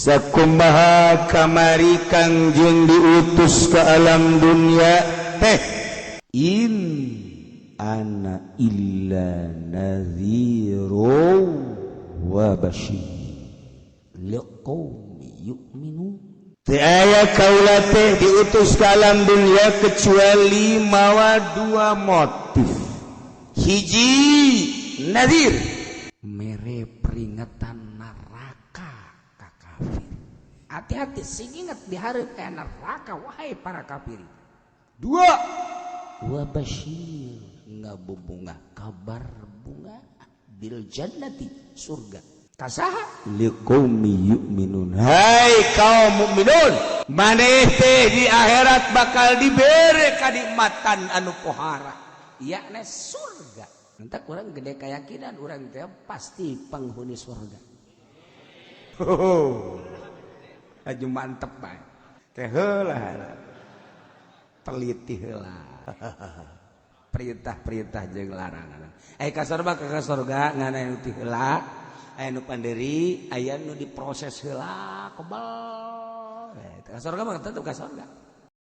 sakumaha kamari Kangjeng diutus ke alam dunia in ana illa nadhiru wa basyir liqaumi yu'minun. Teu aya kaula teh diutus ke alam dunia kecuali mawa dua motif. Hiji nadhir, mere peringatan neraka ka kafir. Hati-hati sing ingat di hareup aya neraka wahai para kafir. Dua, wa basyir, ngabubunga kabar bunga bil jannati surga. Kasaha liqaumi yu'minun, hai kaum mukminun, maneh teh di akhirat bakal dibere kanikmatan anu pohara, yakna surga. Entah kurang gede keyakinan urang teh pasti penghuni surga. Aju mantep bae. Teh heula. Teliti heula. Perintah-perintah jeung larangan. Ka surga ka surga ngana anu ti heula, aya nu panderi, aya nu diproses heula kebal. Ka surga mah tetep ka surga.